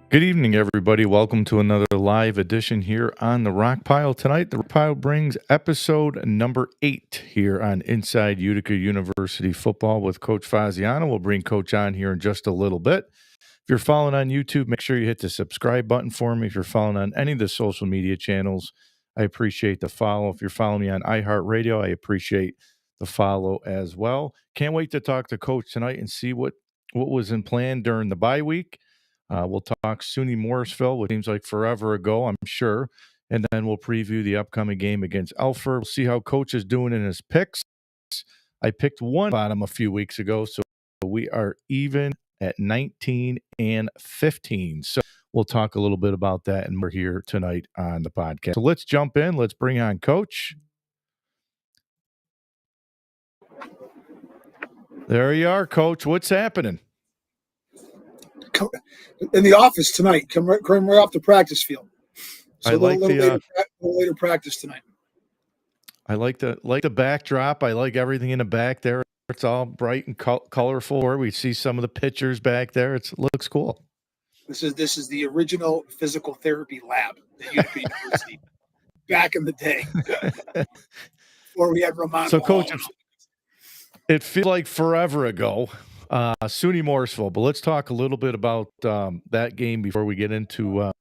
Good evening, everybody. Welcome to another live edition here on the Rock Pile. Tonight, the Rock Pile brings episode number 8 here on Inside Utica University Football with Coach Faggiano. We'll bring Coach on here in just a little bit. If you're following on YouTube, make sure you hit the subscribe button for me. If you're following on any of the social media channels, I appreciate the follow. If you're following me on iHeartRadio, I appreciate the follow as well. Can't wait to talk to Coach tonight and see what was in plan during the bye week. We'll talk SUNY Morrisville, which seems like forever ago, I'm sure. And then we'll preview the upcoming game against Alfred. We'll see how Coach is doing in his picks. I picked one bottom a few weeks ago, so we are even at 19 and 15. So we'll talk a little bit about that, and we're here tonight on the podcast. So let's jump in. Let's bring on Coach. There you are, Coach. What's happening? In the office tonight. Come right off the practice field. So I like little later practice tonight. I like the backdrop. I like everything in the back there. It's all bright and colorful. Where we see some of the pictures back there, it looks cool. This is the original physical therapy lab at Utica University back in the day, before we had Ramon. So, Coach, it feels like forever ago. SUNY Morrisville, but let's talk a little bit about that game before we get into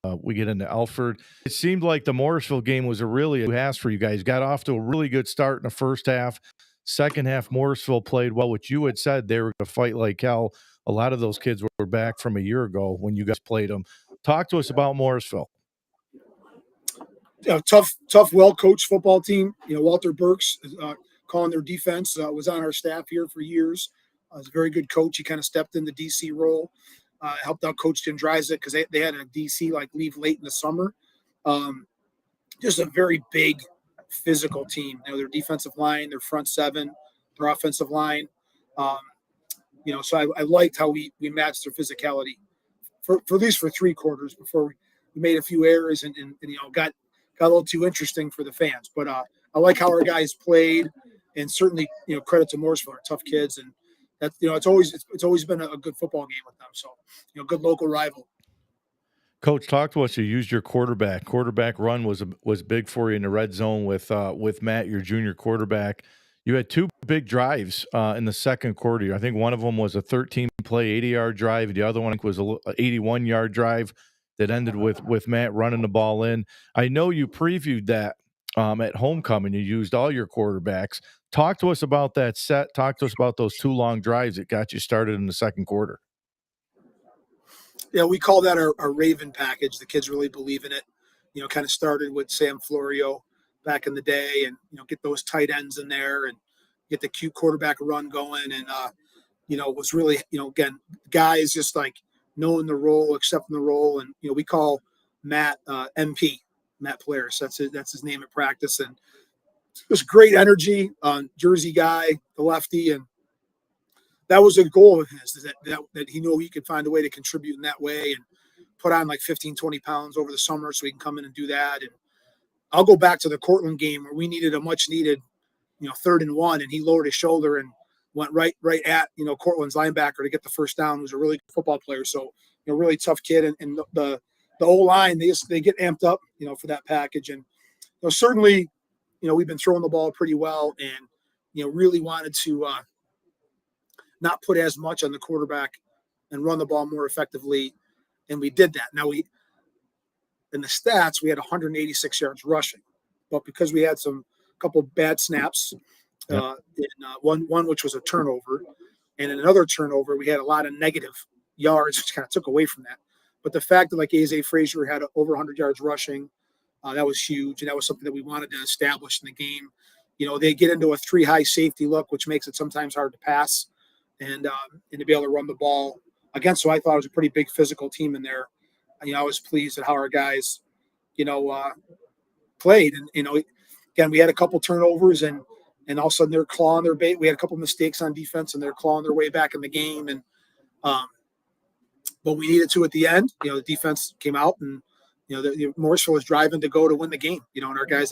Alfred. It seemed like the Morrisville game was a really pass for you guys. Got off to a really good start in the first half. Second half, Morrisville played well, which you had said they were going to fight like hell. A lot of those kids were back from a year ago when you guys played them. Talk to us about Morrisville. Tough, well-coached football team. Walter Burks calling their defense, was on our staff here for years. He's a very good coach. He kind of stepped in the DC role, helped out Coach Dendryzik because they had a DC leave late in the summer. Just a very big physical team. Their defensive line, their front seven, their offensive line. So I liked how we matched their physicality for at least for 3 quarters before we made a few errors and got a little too interesting for the fans. But I like how our guys played, and certainly credit to Morrisville, our tough kids, and that it's always been a good football game with them. So good local rival. Coach, talk to us. You used your quarterback. Quarterback run was big for you in the red zone with Matt, your junior quarterback. You had 2 big drives in the second quarter. I think one of them was a 13-play, 80-yard drive. The other one was an 81-yard drive that ended with Matt running the ball in. I know you previewed that at homecoming. You used all your quarterbacks. Talk to us about that set. Talk to us about those 2 long drives that got you started in the second quarter. Yeah, we call that our Raven package. The kids really believe in it. Kind of started with Sam Florio back in the day, and get those tight ends in there and get the cute quarterback run going. And was really again, guys just like knowing the role, accepting the role, and we call Matt MP, Matt Polaris. That's his name at practice, and just great energy, Jersey guy, the lefty, and that was a goal of his, that he knew he could find a way to contribute in that way and put on like 15, 20 pounds over the summer so he can come in and do that. And I'll go back to the Cortland game where we needed a much needed, 3rd and 1, and he lowered his shoulder and went right at, Cortland's linebacker to get the first down, who's a really good football player. So, really tough kid. And the O-line, they get amped up, for that package. And, certainly, we've been throwing the ball pretty well and, really wanted to not put as much on the quarterback and run the ball more effectively. And we did that. Now in the stats, we had 186 yards rushing, but because we had a couple bad snaps, one which was a turnover, and in another turnover, we had a lot of negative yards, which kind of took away from that. But the fact that Aze Frazier had over 100 yards rushing, that was huge, and that was something that we wanted to establish in the game. They get into a 3-high safety look, which makes it sometimes hard to pass, and to be able to run the ball against. So I thought it was a pretty big physical team in there. I was pleased at how our guys, played. And, again, we had a couple turnovers and all of a sudden they're clawing their bait. We had a couple mistakes on defense and they're clawing their way back in the game. And, but we needed to at the end. The defense came out and, Morrisville was driving to go to win the game. And our guys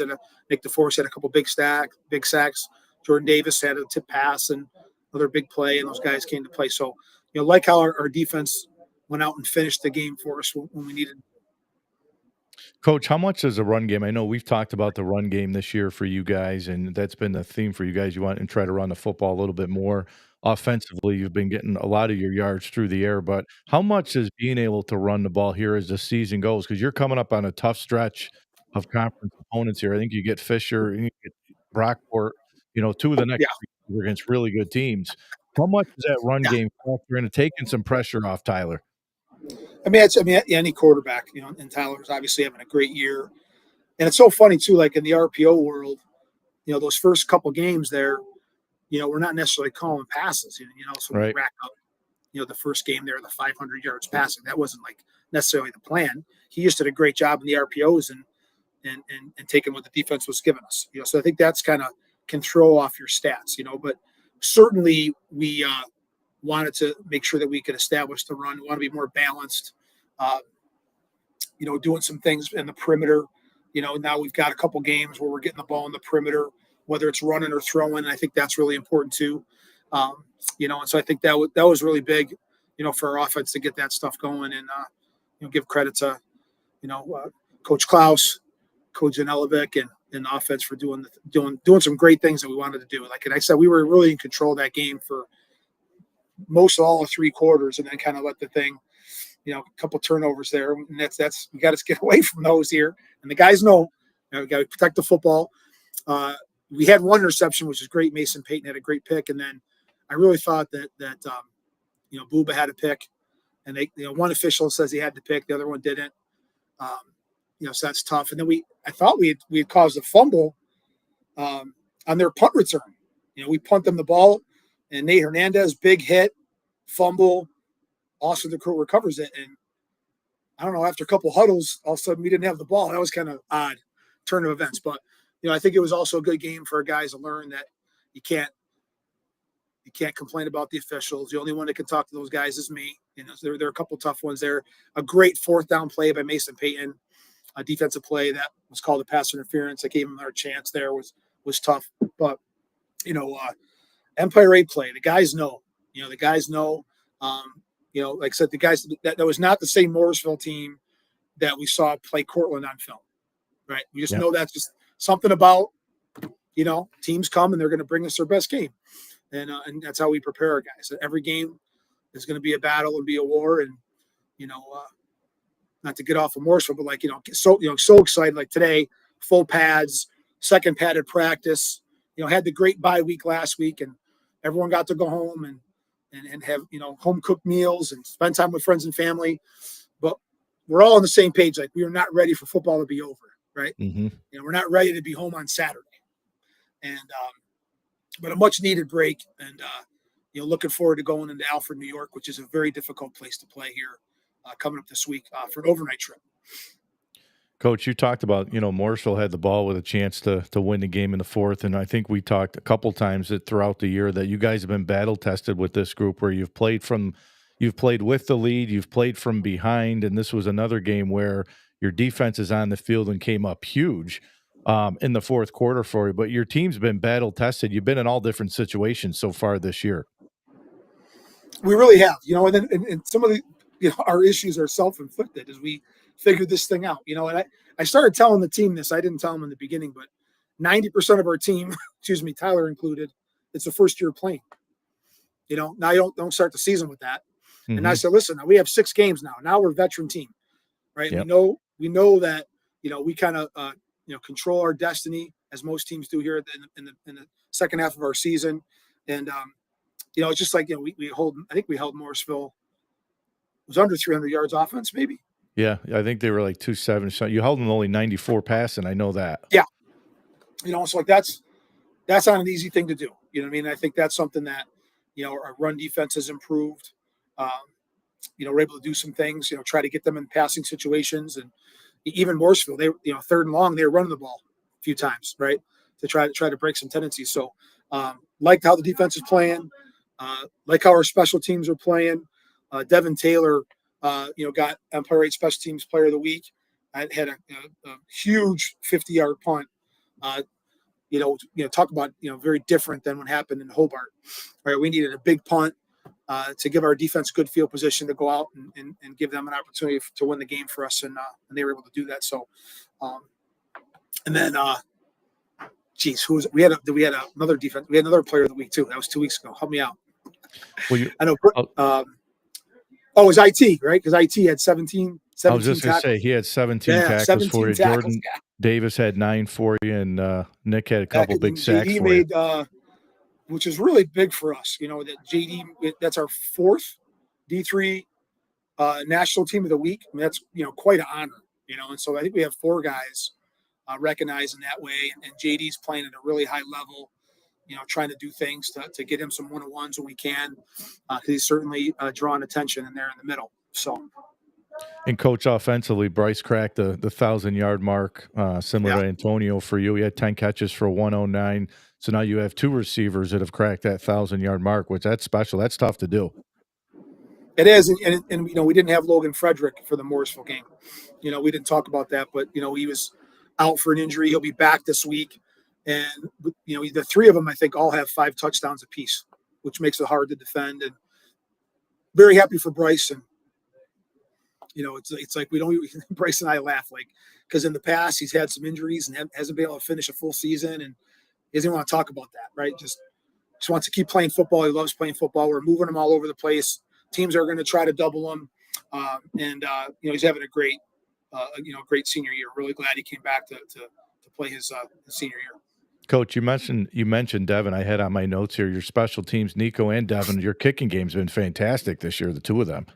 Nick DeForest had a couple big sacks. Jordan Davis had a tip pass and another big play, and those guys came to play. So, like how our defense, went out and finished the game for us when we needed. Coach, how much is a run game? I know we've talked about the run game this year for you guys, and that's been the theme for you guys. You want and try to run the football a little bit more offensively. You've been getting a lot of your yards through the air, but how much is being able to run the ball here as the season goes? Because you're coming up on a tough stretch of conference opponents here. I think you get Fisher, and you get Brockport, two of the next Yeah, 3 games are against really good teams. How much does that run yeah. game factor into taking some pressure off Tyler? Any quarterback, and Tyler's obviously having a great year. And it's so funny too, like in the RPO world, those first couple games there, we're not necessarily calling passes, so we Right. rack up, the first game there, the 500 yards passing. That wasn't like necessarily the plan. He just did a great job in the RPOs and taking what the defense was giving us. So I think that's kind of can throw off your stats, but certainly we wanted to make sure that we could establish the run. We want to be more balanced, uh, doing some things in the perimeter. Now we've got a couple games where we're getting the ball in the perimeter, whether it's running or throwing. And I think that's really important too. And so I think that was really big, for our offense to get that stuff going and, give credit to, Coach Klaus, Coach Janelovic, and the offense for doing some great things that we wanted to do. Like I said, we were really in control of that game for most of all of 3 quarters, and then kind of let the thing, a couple turnovers there, and that's we got to get away from those here. And the guys know, we got to protect the football. We had one interception, which is great. Mason Payton had a great pick, and then I really thought that Booba had a pick, and one official says he had to pick, the other one didn't. So that's tough. And then I thought we had caused a fumble on their punt return. We punt them the ball, and Nate Hernandez, big hit, fumble. Austin DeCrow recovers it, and I don't know, after a couple huddles, all of a sudden we didn't have the ball. That was kind of odd turn of events. But, I think it was also a good game for our guys to learn that you can't complain about the officials. The only one that can talk to those guys is me. There are a couple tough ones there. A great 4th down play by Mason Payton, a defensive play that was called a pass interference. I gave him our chance there, was tough. But, Empire 8 play, the guys know. The guys know. Like I said, the guys that was not the same Morrisville team that we saw play Cortland on film, right? We just know that's just something about, teams come and they're going to bring us their best game. And that's how we prepare our guys. Every game is going to be a battle and be a war. And, not to get off of Morrisville, but so excited. Like today, full pads, second padded practice, had the great bye week last week, and everyone got to go home and have, home cooked meals and spend time with friends and family. But we're all on the same page. Like, we are not ready for football to be over, right? Mm-hmm. We're not ready to be home on Saturday. And, but a much needed break. And, looking forward to going into Alfred, New York, which is a very difficult place to play here coming up this week for an overnight trip. Coach, you talked about, Morrisville had the ball with a chance to win the game in the 4th, and I think we talked a couple times that throughout the year that you guys have been battle tested with this group where you've played with the lead, you've played from behind, and this was another game where your defense is on the field and came up huge in the 4th quarter for you. But your team's been battle tested. You've been in all different situations so far this year. We really have, and some of the, our issues are self-inflicted as we figured this thing out, and I started telling the team this. I didn't tell them in the beginning, but 90% of our team, excuse me, Tyler included, it's the first year playing. Now you don't start the season with that. Mm-hmm. And I said, listen, now we have 6 games now. Now we're a veteran team, right? Yep. We know that, we kind of, control our destiny as most teams do here in the second half of our season. And, it's just like, I think we held Morrisville. It was under 300 yards offense, maybe. Yeah, I think they were like 270. So you held them only 94 passing. I know that. Yeah, so like that's not an easy thing to do. I think that's something that our run defense has improved. We're able to do some things. Try to get them in passing situations, and even Morrisville, they 3rd and long, they were running the ball a few times, right, to try to break some tendencies. So, like how the defense is playing, like how our special teams are playing. Devin Taylor, got Empire 8 Special Teams Player of the Week. I had a huge 50-yard punt. Talk about very different than what happened in Hobart. Right, we needed a big punt. to give our defense good field position to go out and give them an opportunity to win the game for us, and they were able to do that. So, and then, who was it? We had another defense. We had another player of the week too. That was 2 weeks ago. Help me out. Well, I know. It was IT, right? Because IT had 17 I was just going to tackles. say he had 17 tackles 17 for you. tackles, Jordan Davis had 9 for you, and Nick had a couple big sacks JD for made, you. which is really big for us. That JD, that's our 4th D3 national team of the week. I mean, that's quite an honor. And so I think we have 4 guys recognized in that way, and JD's playing at a really high level. Trying to do things to get him some one-on-ones when we can, because he's certainly drawing attention in there in the middle. So, and Coach, offensively, Bryce cracked the 1,000-yard mark, similar to Antonio for you. He had 10 catches for 109. So now you have 2 receivers that have cracked that 1,000-yard mark, which that's special. That's tough to do. It is, and we didn't have Logan Frederick for the Morrisville game. We didn't talk about that, but he was out for an injury. He'll be back this week. And, the 3 of them, I think, all have 5 touchdowns apiece, which makes it hard to defend. And very happy for Bryce. And, it's like Bryce and I laugh, because in the past he's had some injuries and hasn't been able to finish a full season. And he doesn't want to talk about that, right? Just wants to keep playing football. He loves playing football. We're moving him all over the place. Teams are going to try to double him. He's having a great senior year. Really glad he came back to play his senior year. Coach, you mentioned Devin. I had on my notes here your special teams, Nico and Devin. Your kicking game's been fantastic this year, the 2 of them.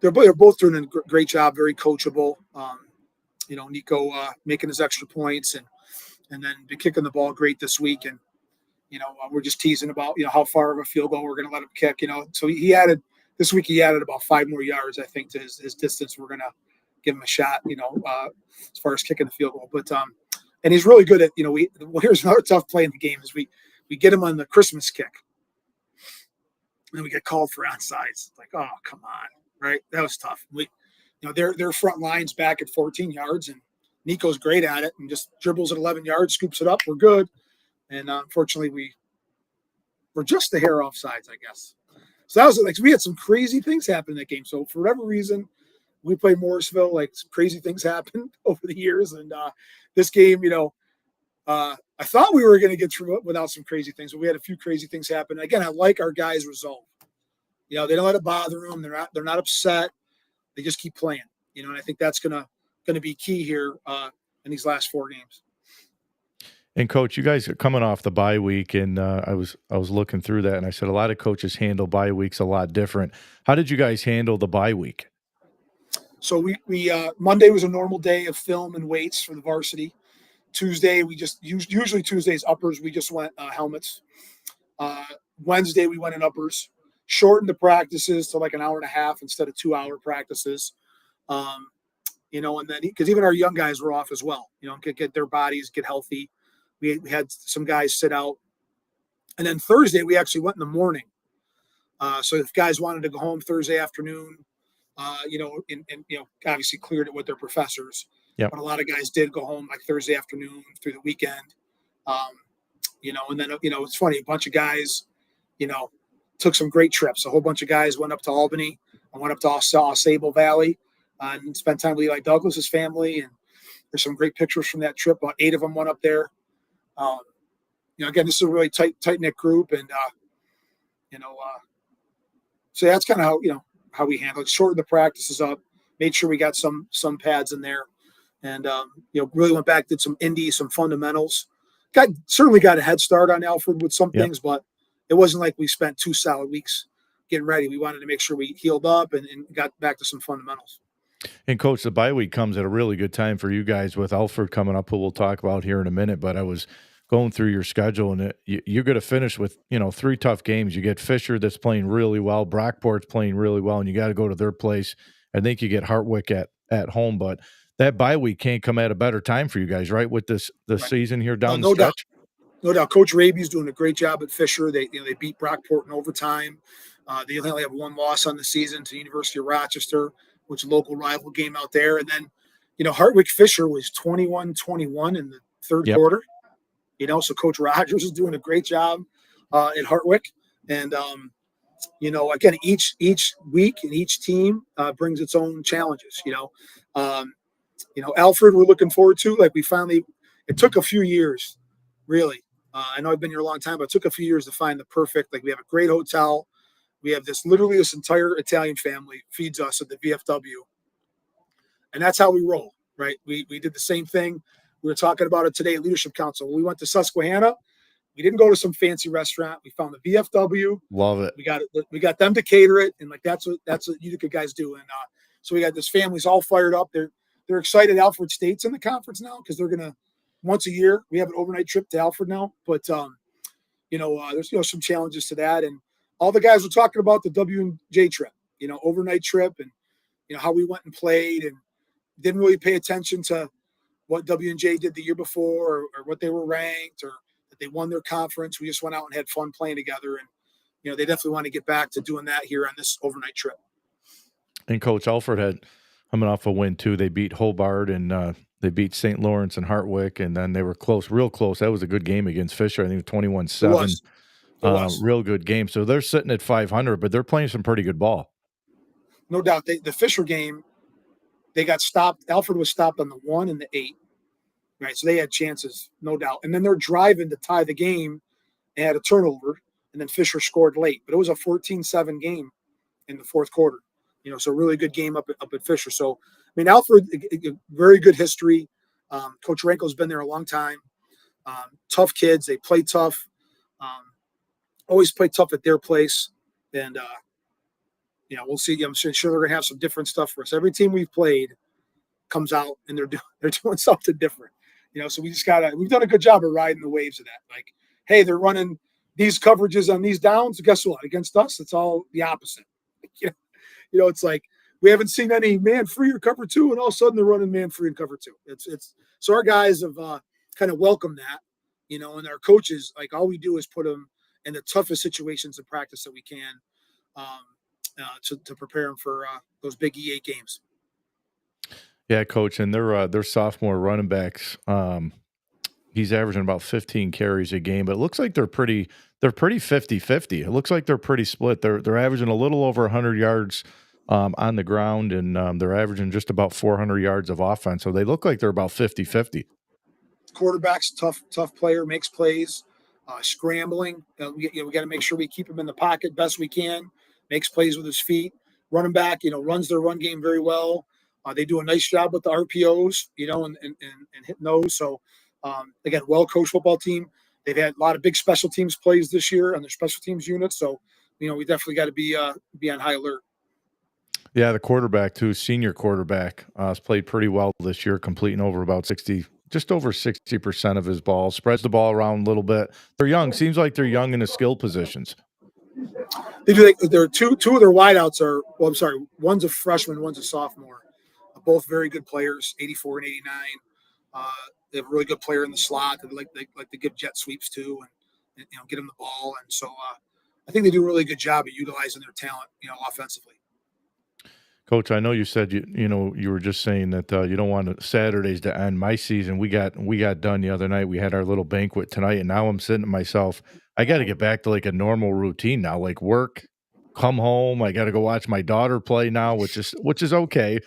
They're both doing a great job, very coachable. Nico making his extra points and then be kicking the ball great this week. And, we're just teasing about, how far of a field goal we're going to let him kick, So this week he added about 5 more yards, I think, to his distance. We're going to give him a shot, as far as kicking the field goal. But, and he's really good at, here's another tough play in the game is we get him on the Christmas kick. And then we get called for onside. It's like, oh, come on. Right. That was tough. Their front line's back at 14 yards and Nico's great at it and just dribbles at 11 yards, scoops it up. We're good. And unfortunately we're just a hair off sides, I guess. So that was we had some crazy things happen in that game. So for whatever reason, we played Morrisville, some crazy things happened over the years. And this game, I thought we were going to get through it without some crazy things, but we had a few crazy things happen. Again, I like our guys' resolve. They don't let it bother them. They're not upset. They just keep playing. And I think that's gonna be key here in these last 4 games. And Coach, you guys are coming off the bye week, and I was looking through that, and I said a lot of coaches handle bye weeks a lot different. How did you guys handle the bye week? So we Monday was a normal day of film and weights for the varsity. Tuesday we just usually Tuesdays uppers we just went helmets. Wednesday we went in uppers. Shortened the practices to an hour and a half instead of 2-hour practices. And then because even our young guys were off as well. Get their bodies get healthy. We had some guys sit out, and then Thursday we actually went in the morning. So if guys wanted to go home Thursday afternoon, obviously cleared it with their professors. Yep. But a lot of guys did go home Thursday afternoon through the weekend. And then it's funny, a bunch of guys, took some great trips. A whole bunch of guys went up to Albany and went up to Sable Valley and spent time with Eli Douglas's family. And there's some great pictures from that trip. About 8 of them went up there. Again, this is a really tight-knit group. And, so that's kind of how we handle it. Shortened the practices up, made sure we got some pads in there. And, really went back, did some indies, some fundamentals. Certainly got a head start on Alfred with some things, but it wasn't like we spent 2 solid weeks getting ready. We wanted to make sure we healed up and got back to some fundamentals. And Coach, the bye week comes at a really good time for you guys with Alfred coming up, who we'll talk about here in a minute. But I was going through your schedule, and you're going to finish with 3 tough games. You get Fisher that's playing really well, Brockport's playing really well, and you got to go to their place. I think you get Hartwick at home, but that bye week can't come at a better time for you guys, right? With the right. Season here down the stretch. No doubt. Coach Raby's doing a great job at Fisher. They beat Brockport in overtime. They only have 1 loss on the season to University of Rochester, which is a local rival game out there. And then, Hartwick Fisher was 21-21 in the third quarter. So Coach Rogers is doing a great job at Hartwick. And, again, each week and each team brings its own challenges. Alfred, we're looking forward to. Like it took a few years, really. I know I've been here a long time, but it took a few years to find the perfect. Like we have a great hotel. We have this entire Italian family feeds us at the VFW, and that's how we roll, right? We did the same thing. We were talking about it today at Leadership Council. We went to Susquehanna. We didn't go to some fancy restaurant. We found the VFW. Love it. We got them to cater it, and like that's what Utica guys do. And so we got this family's all fired up. They're excited. Alfred State's in the conference now because they're gonna once a year. We have an overnight trip to Alfred now, but there's some challenges to that. And all the guys were talking about the W&J trip, overnight trip, and how we went and played, and didn't really pay attention to what W&J did the year before, or what they were ranked, or that they won their conference. We just went out and had fun playing together, and they definitely want to get back to doing that here on this overnight trip. And Coach Alfred had coming off a win too. They beat Hobart and they beat St. Lawrence and Hartwick, and then they were close, real close. That was a good game against Fisher. I think 21-7. It was. Real good game. So they're sitting at 500, but they're playing some pretty good ball. No doubt. The Fisher game, they got stopped. Alfred was stopped on the 1 and the 8. Right, so they had chances, no doubt. And then they're driving to tie the game. They had a turnover, and then Fisher scored late. But it was a 14-7 game in the fourth quarter. So a really good game up at Fisher. So, Alfred, a very good history. Coach Ranko's been there a long time. Tough kids. They play tough. Always play tough at their place. And, we'll see. I'm sure they're going to have some different stuff for us. Every team we've played comes out, and they're doing something different. So we've done a good job of riding the waves of that. Like, hey, they're running these coverages on these downs. Guess what? Against us, it's all the opposite. It's like we haven't seen any man free or cover 2, and all of a sudden they're running man free and cover 2. It's so our guys have kind of welcomed that, and our coaches, like, all we do is put them in the toughest situations in practice that we can to prepare them for those big E8 games. Yeah, Coach, and their sophomore running backs. He's averaging about 15 carries a game, but it looks like they're pretty 50-50. It looks like they're pretty split. They're averaging a little over 100 yards on the ground, and they're averaging just about 400 yards of offense. So they look like they're about 50-50. Quarterback's tough player, makes plays, scrambling. We got to make sure we keep him in the pocket best we can. Makes plays with his feet. Running back, runs their run game very well. They do a nice job with the RPOs, and hitting those. So, again, well-coached football team. They've had a lot of big special teams plays this year on their special teams units. So, we definitely got to be on high alert. Yeah, the quarterback too, senior quarterback, has played pretty well this year, completing over about just over 60% of his ball. Spreads the ball around a little bit. They're young. Seems like they're young in the skill positions. They do. There are two of their wideouts are. Well, I'm sorry. One's a freshman. One's a sophomore. Both very good players, 84 and 89. They have a really good player in the slot that like to give jet sweeps to, and get them the ball. And so I think they do a really good job at utilizing their talent, offensively. Coach, I know you said you were just saying that you don't want Saturdays to end. My season, we got done the other night. We had our little banquet tonight, and now I'm sitting to myself, I got to get back to like a normal routine now, like work, come home. I got to go watch my daughter play now, which is okay.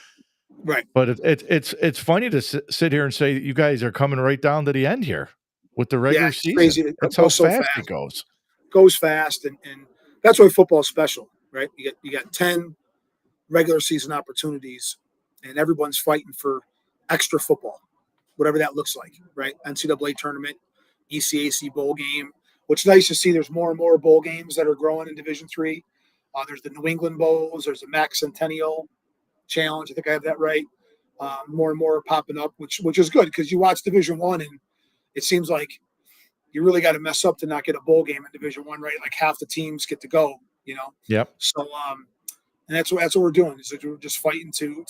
Right. But it's funny to sit here and say that you guys are coming right down to the end here with the regular season. Crazy. That's how fast it goes. Goes fast, and that's why football is special, right? You got 10 regular season opportunities, and everyone's fighting for extra football, whatever that looks like, right? NCAA tournament, ECAC bowl game, which is nice to see. There's more and more bowl games that are growing in Division III. There's the New England Bowls. There's the Mac Centennial Challenge. I think I have that right. More and more are popping up, which is good because you watch Division I, and it seems like you really got to mess up to not get a bowl game in Division I, right? Like half the teams get to go, Yep. So, and that's what we're doing is that we're just fighting to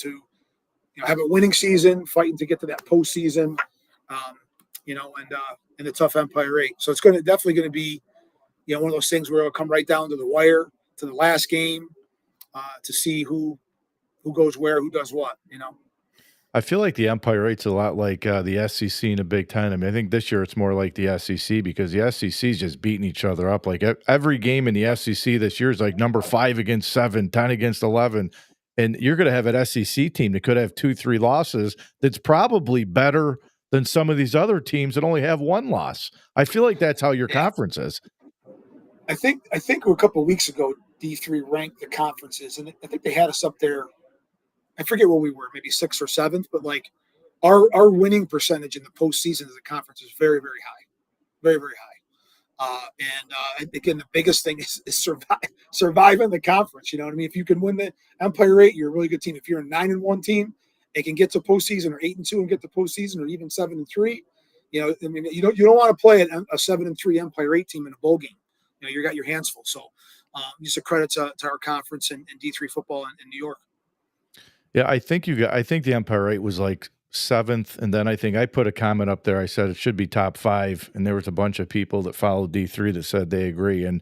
have a winning season, fighting to get to that postseason, and the tough Empire 8. So it's definitely going to be, one of those things where it'll come right down to the wire, to the last game, to see who goes where, who does what. I feel like the Empire Eight's a lot like the SEC and the Big Ten. I mean, I think this year it's more like the SEC because the SEC is just beating each other up. Like every game in the SEC this year is like number 5 against 7, 10 against 11. And you're going to have an SEC team that could have 2, 3 losses that's probably better than some of these other teams that only have 1 loss. I feel like that's how your Yeah. conference is. I think a couple of weeks ago, D3 ranked the conferences, and I think they had us up there. I forget where we were, maybe 6th or 7th, but like our winning percentage in the postseason of the conference is very, very high, very, very high. Again, the biggest thing is surviving the conference. You know what I mean? If you can win the Empire 8, you're a really good team. If you're a 9-1 team, it can get to postseason, or 8-2 and get to postseason, or even 7-3. You know, I mean, you don't want to play a 7-3 Empire 8 team in a bowl game. You know, you got your hands full. So, just a credit to our conference and D3 football in New York. Yeah, I think the Empire 8 was like 7th, and then I think I put a comment up there. I said it should be top 5, and there was a bunch of people that followed D3 that said they agree. And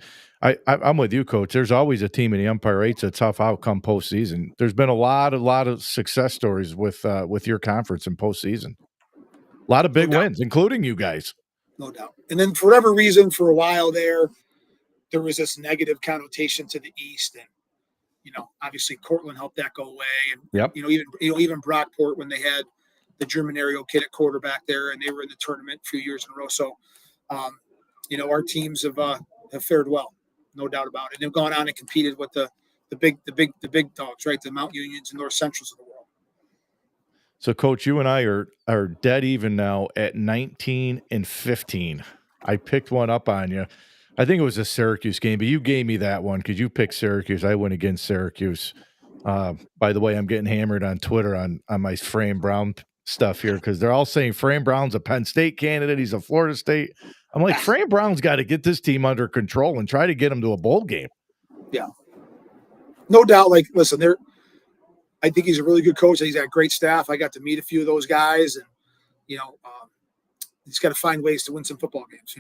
I'm with you, Coach. There's always a team in the Empire 8's a tough outcome postseason. There's been a lot of success stories with your conference in postseason. A lot of big wins, including you guys. No doubt. And then for whatever reason, for a while there was this negative connotation to the East, and obviously Cortland helped that go away. And yep. Even Brockport, when they had the Germanario kid at quarterback there, and they were in the tournament a few years in a row. So, our teams have fared well, no doubt about it. They've gone on and competed with the big dogs, right? The Mount Unions and North Centrals of the world. So, Coach, you and I are dead even now at 19-15. I picked one up on you. I think it was a Syracuse game, but you gave me that one because you picked Syracuse. I went against Syracuse. By the way, I'm getting hammered on Twitter on my Frame Brown stuff here because they're all saying Frame Brown's a Penn State candidate. He's a Florida State. I'm like, Frame Brown's got to get this team under control and try to get him to a bowl game. Yeah. No doubt. Like, listen, I think he's a really good coach. He's got great staff. I got to meet a few of those guys, and, he's got to find ways to win some football games,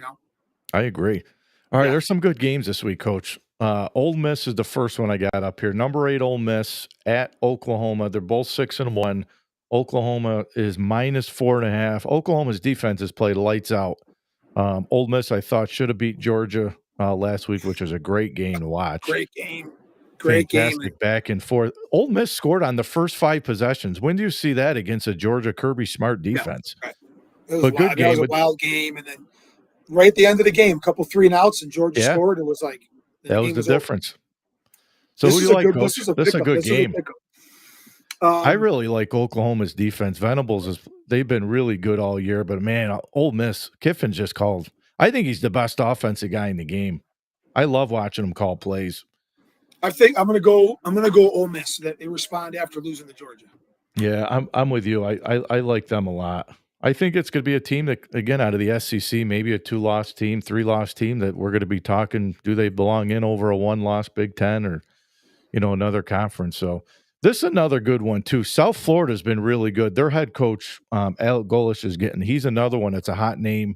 I agree. All right, there's some good games this week, Coach. Ole Miss is the first one I got up here. Number 8 Ole Miss at Oklahoma. They're both 6-1. Oklahoma is -4.5. Oklahoma's defense has played lights out. Ole Miss, I thought, should have beat Georgia last week, which was a great game to watch. Great game. Fantastic back and forth. Ole Miss scored on the first 5 possessions. When do you see that against a Georgia Kirby Smart defense? Yeah, right. It was a wild game, and then right at the end of the game, a couple 3-and-outs, and Georgia scored. It was like that was the difference. So who do you like, Coach? This is a good game. I really like Oklahoma's defense. Venables they've been really good all year, but man, Ole Miss, Kiffin's just called. I think he's the best offensive guy in the game. I love watching him call plays. I think I'm gonna go Ole Miss. That they respond after losing to Georgia. Yeah, I'm with you. I like them a lot. I think it's going to be a team that, again, out of the SEC, maybe a 2-loss team, 3-loss team that we're going to be talking, do they belong in over a 1-loss Big Ten or, another conference? So this is another good one, too. South Florida's been really good. Their head coach, Al Golish, he's another one that's a hot name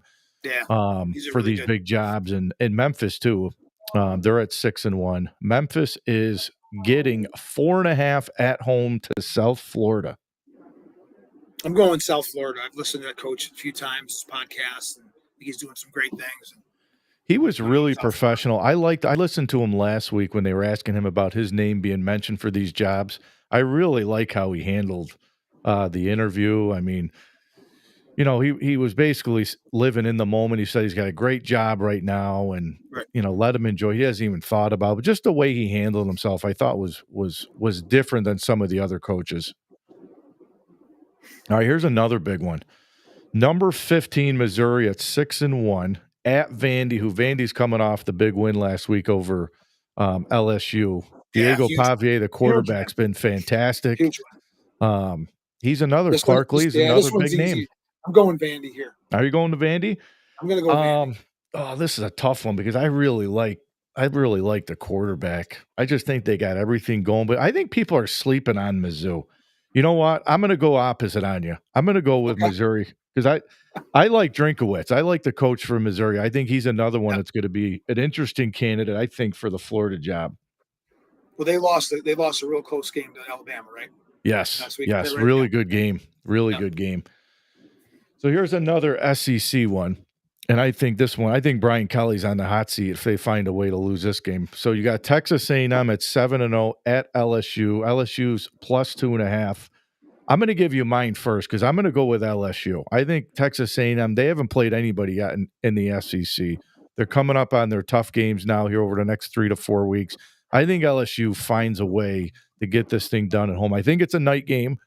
for these big jobs. And Memphis, too. They're at 6-1. Memphis is getting 4.5 at home to South Florida. I'm going South Florida. I've listened to that coach a few times, his podcast, and I think he's doing some great things. He was really professional. I listened to him last week when they were asking him about his name being mentioned for these jobs. I really like how he handled the interview. I mean, he was basically living in the moment. He said he's got a great job right now and, let him enjoy. He hasn't even thought about it. But just the way he handled himself, I thought was different than some of the other coaches. All right, here's another big one. Number 15, Missouri at 6-1 at Vandy, Vandy's coming off the big win last week over LSU. Diego Pavia, the quarterback's been fantastic. He's another Clark Lee's another big name. I'm going Vandy here. Are you going to Vandy? I'm going to go Vandy. Oh, this is a tough one because I really like the quarterback. I just think they got everything going, but I think people are sleeping on Mizzou. You know what? I'm going to go opposite on you. I'm going to go with Missouri because I like Drinkowitz. I like the coach for Missouri. I think he's another one that's going to be an interesting candidate, I think, for the Florida job. Well, they lost a real close game to Alabama, right? Yes. Yes. Really good game. Really good game. So here's another SEC one. And I think Brian Kelly's on the hot seat if they find a way to lose this game. So you got Texas A&M at 7-0 at LSU. LSU's plus 2.5. I'm going to give you mine first because I'm going to go with LSU. I think Texas A&M, they haven't played anybody yet in the SEC. They're coming up on their tough games now here over the next 3 to 4 weeks. I think LSU finds a way to get this thing done at home. I think it's a night game.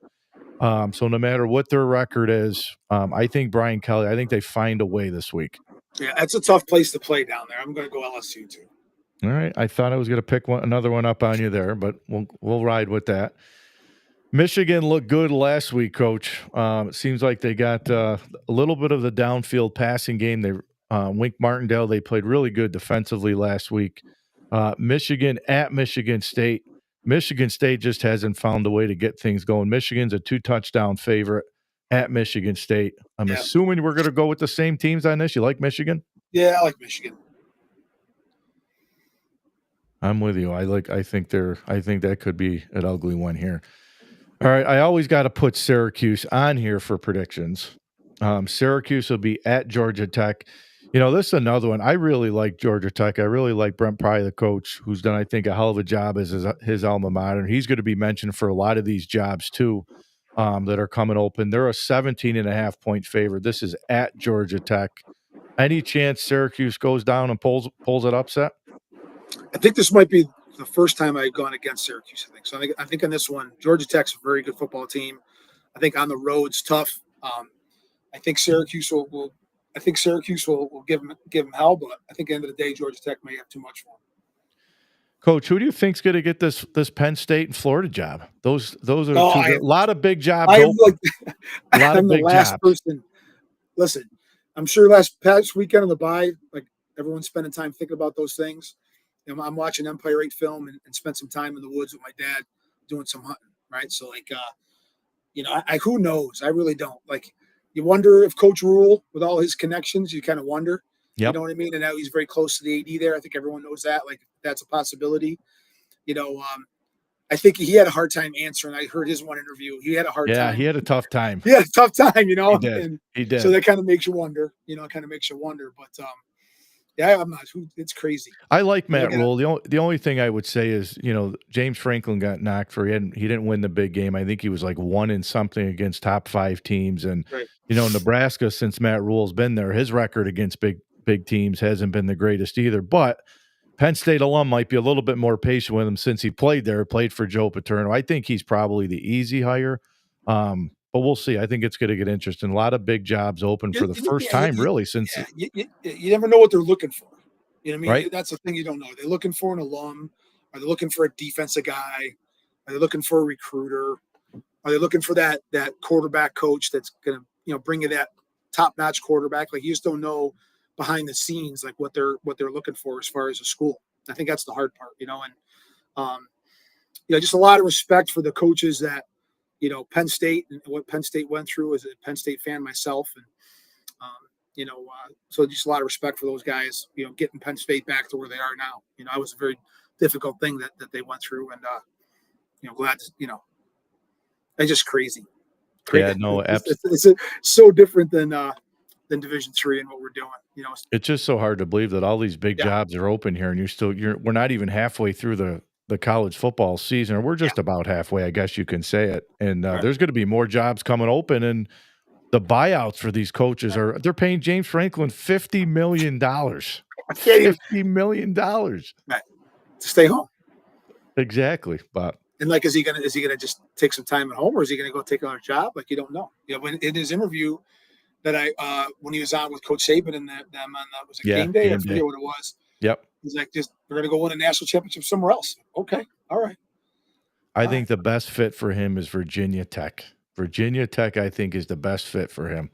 So no matter what their record is, I think Brian Kelly, I think they find a way this week. Yeah, that's a tough place to play down there. I'm going to go LSU too. All right. I thought I was going to pick another one up on you there, but we'll ride with that. Michigan looked good last week, Coach. It seems like they got a little bit of the downfield passing game. They Wink Martindale, they played really good defensively last week. Michigan at Michigan State. Michigan State just hasn't found a way to get things going. Michigan's a 2-touchdown favorite at Michigan State. I'm assuming we're going to go with the same teams on this. You like Michigan? Yeah, I like Michigan. I'm with you. I think that could be an ugly one here. All right, I always got to put Syracuse on here for predictions. Syracuse will be at Georgia Tech. This is another one. I really like Georgia Tech. I really like Brent Pry, the coach, who's done, I think, a hell of a job as his alma mater. He's going to be mentioned for a lot of these jobs, too, that are coming open. They're a 17.5-point favorite. This is at Georgia Tech. Any chance Syracuse goes down and pulls an upset? I think this might be the first time I've gone against Syracuse. I think on this one, Georgia Tech's a very good football team. I think on the road's tough. I think Syracuse will give them hell, but I think at the end of the day, Georgia Tech may have too much for them. Coach, who do you think's going to get this Penn State and Florida job? Those are a lot of big jobs. I'm the last person. Listen, I'm sure past weekend on the bye, like everyone's spending time thinking about those things. I'm watching Empire 8 film and spent some time in the woods with my dad doing some hunting, right? So, who knows? I really don't. You wonder if Coach Rule, with all his connections, you kind of wonder. Yep. You know what I mean? And now he's very close to the AD there. I think everyone knows that. That's a possibility. I think he had a hard time answering. I heard his one interview. He had a hard time. Yeah, he had a tough time. He had a tough time, He did. He did. So that kind of makes you wonder. But yeah, it's crazy. I like Matt Rule. The only thing I would say is, James Franklin got knocked for he didn't win the big game. I think he was like 1-something against top 5 teams. And, right. Nebraska, since Matt Rule's been there, his record against big teams hasn't been the greatest either. But Penn State alum might be a little bit more patient with him since he played for Joe Paterno. I think he's probably the easy hire. But we'll see. I think it's going to get interesting. A lot of big jobs open for the first time, really, since you never know what they're looking for. You know what I mean? Right? That's the thing you don't know. Are they looking for an alum? Are they looking for a defensive guy? Are they looking for a recruiter? Are they looking for that quarterback coach that's going to bring you that top-notch quarterback? You just don't know behind the scenes what they're looking for as far as a school. I think that's the hard part, and just a lot of respect for the coaches that. Penn State and what Penn State went through as a Penn State fan myself. And, so just a lot of respect for those guys, getting Penn State back to where they are now. It was a very difficult thing that they went through. And, glad, it's just crazy. Yeah, no, absolutely. It's so different than Division III and what we're doing. It's just so hard to believe that all these big jobs are open here and we're not even halfway through the college football season, or we're just about halfway, I guess you can say it. And there's going to be more jobs coming open, and the buyouts for these coaches they're paying James Franklin $50 million. $50 million. Right. To stay home. Exactly. But is he gonna just take some time at home, or is he gonna go take another job? You don't know. When in his interview that when he was on with Coach Saban and them on game day, I forget what it was. Yep. He's like, we're going to go win a national championship somewhere else. Okay. All right. I think the best fit for him is Virginia Tech. Virginia Tech, I think, is the best fit for him.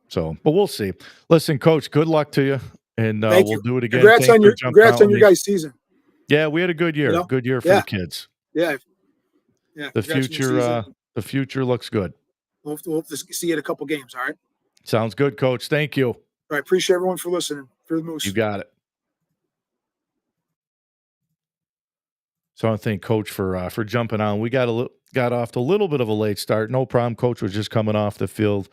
So, but we'll see. Listen, Coach, good luck to you. And we'll do it again. Congrats on your guys' season. Yeah, we had a good year. Good year for the kids. Yeah. Yeah. The future looks good. We'll have to see you at a couple games. All right. Sounds good, Coach. Thank you. All right. Appreciate everyone for listening. For the Moose. You got it. So I want to thank Coach for jumping on. We got off to a little bit of a late start. No problem. Coach was just coming off the field.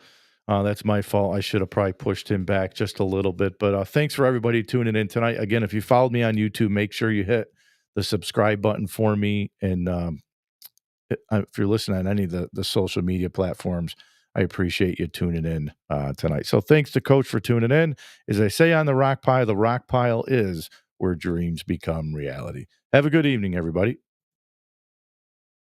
That's my fault. I should have probably pushed him back just a little bit. But thanks for everybody tuning in tonight. Again, if you followed me on YouTube, make sure you hit the subscribe button for me. And if you're listening on any of the social media platforms, I appreciate you tuning in tonight. So thanks to Coach for tuning in. As I say on the Rock Pile is where dreams become reality. Have a good evening, everybody.